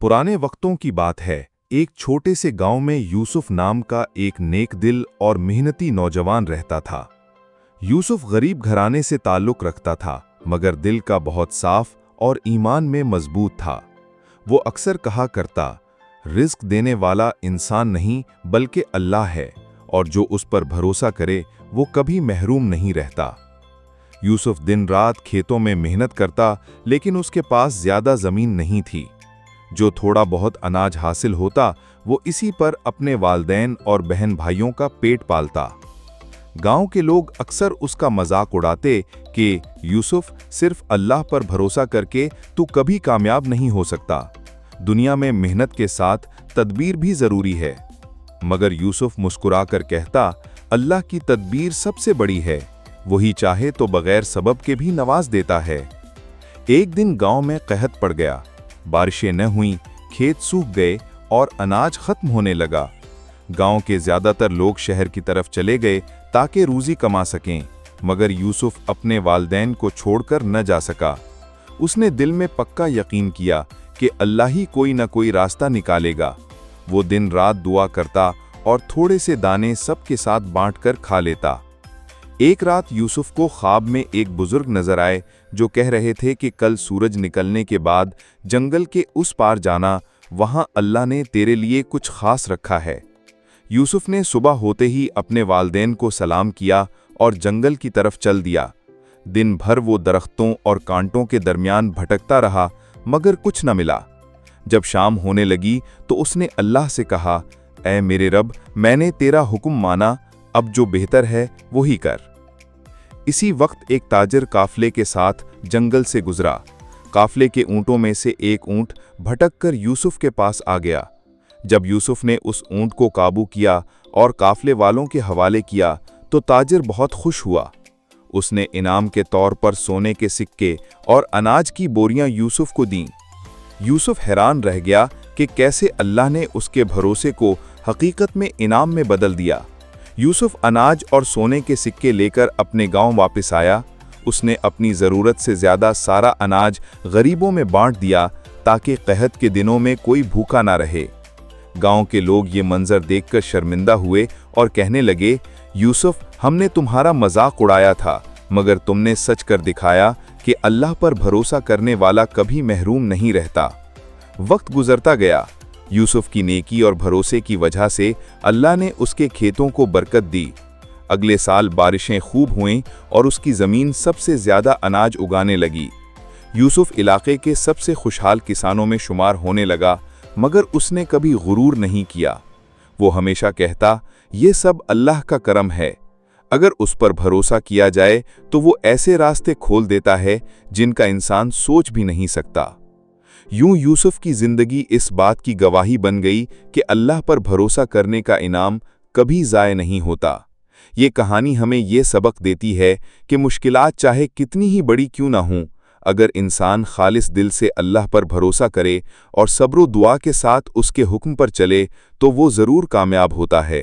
पुराने वक्तों की बात है। एक छोटे से गांव में यूसुफ नाम का एक नेक दिल और मेहनती नौजवान रहता था। यूसुफ गरीब घराने से ताल्लुक रखता था, मगर दिल का बहुत साफ और ईमान में मजबूत था। वो अक्सर कहा करता, रिस्क देने वाला इंसान नहीं बल्कि अल्लाह है, और जो उस पर भरोसा करे वो कभी महरूम नहीं रहता। यूसुफ दिन रात खेतों में मेहनत करता, लेकिन उसके पास ज्यादा जमीन नहीं थी। जो थोड़ा बहुत अनाज हासिल होता वो इसी पर अपने वालदैन और बहन भाइयों का पेट पालता। गांव के लोग अक्सर उसका मजाक उड़ाते कि यूसुफ, सिर्फ अल्लाह पर भरोसा करके तू कभी कामयाब नहीं हो सकता। दुनिया में मेहनत के साथ तदबीर भी जरूरी है। मगर यूसुफ मुस्कुराकर कहता, अल्लाह की तदबीर सबसे बड़ी है, वही चाहे तो बगैर सबब के भी नवाज देता है। एक दिन गांव में कहत पड़ गया, बारिशें न हुईं, खेत सूख गए और अनाज खत्म होने लगा। गांव के ज्यादातर लोग शहर की तरफ चले गए ताकि रूजी कमा सकें, मगर यूसुफ अपने वालदैन को छोड़कर न जा सका। उसने दिल में पक्का यकीन किया कि अल्लाह ही कोई न कोई रास्ता निकालेगा। वो दिन रात दुआ करता और थोड़े से दाने सबके साथ बांटकर खा लेता। एक रात यूसुफ को ख्वाब में एक बुजुर्ग नजर आए जो कह रहे थे कि कल सूरज निकलने के बाद जंगल के उस पार जाना, वहां अल्लाह ने तेरे लिए कुछ खास रखा है। यूसुफ ने सुबह होते ही अपने वालदैन को सलाम किया और जंगल की तरफ चल दिया। दिन भर वो दरख्तों और कांटों के दरमियान भटकता रहा, मगर कुछ न मिला। जब शाम होने लगी तो उसने अल्लाह से कहा, ऐ मेरे रब, मैंने तेरा हुक्म माना, अब जो बेहतर है वही कर। इसी वक्त एक ताजिर काफले के साथ जंगल से गुजरा। काफले के ऊंटों में से एक ऊंट भटककर यूसुफ के पास आ गया। जब यूसुफ ने उस ऊंट को काबू किया और काफले वालों के हवाले किया तो ताजिर बहुत खुश हुआ। उसने इनाम के तौर पर सोने के सिक्के और अनाज की बोरियां यूसुफ को दीं। यूसुफ हैरान रह गया कि कैसे अल्लाह ने उसके भरोसे को हकीकत में इनाम में बदल दिया। यूसुफ अनाज और सोने के सिक्के लेकर अपने गांव वापस आया। उसने अपनी ज़रूरत से ज़्यादा सारा अनाज गरीबों में बांट दिया ताकि कहत के दिनों में कोई भूखा ना रहे। गांव के लोग ये मंजर देखकर शर्मिंदा हुए और कहने लगे, यूसुफ, हमने तुम्हारा मजाक उड़ाया था, मगर तुमने सच कर दिखाया कि अल्लाह पर भरोसा करने वाला कभी महरूम नहीं रहता। वक्त गुजरता गया। यूसुफ की नेकी और भरोसे की वजह से अल्लाह ने उसके खेतों को बरकत दी। अगले साल बारिशें खूब हुईं और उसकी ज़मीन सबसे ज़्यादा अनाज उगाने लगी। यूसुफ इलाके के सबसे खुशहाल किसानों में शुमार होने लगा, मगर उसने कभी गुरूर नहीं किया। वो हमेशा कहता, ये सब अल्लाह का करम है। अगर उस पर भरोसा किया जाए तो वो ऐसे रास्ते खोल देता है जिनका इंसान सोच भी नहीं सकता। यूं यूसुफ की जिंदगी इस बात की गवाही बन गई कि अल्लाह पर भरोसा करने का इनाम कभी ज़ाय नहीं होता। ये कहानी हमें ये सबक देती है कि मुश्किलात चाहे कितनी ही बड़ी क्यों ना हों, अगर इंसान खालिस दिल से अल्लाह पर भरोसा करे और सब्र दुआ के साथ उसके हुक्म पर चले तो वो ज़रूर कामयाब होता है।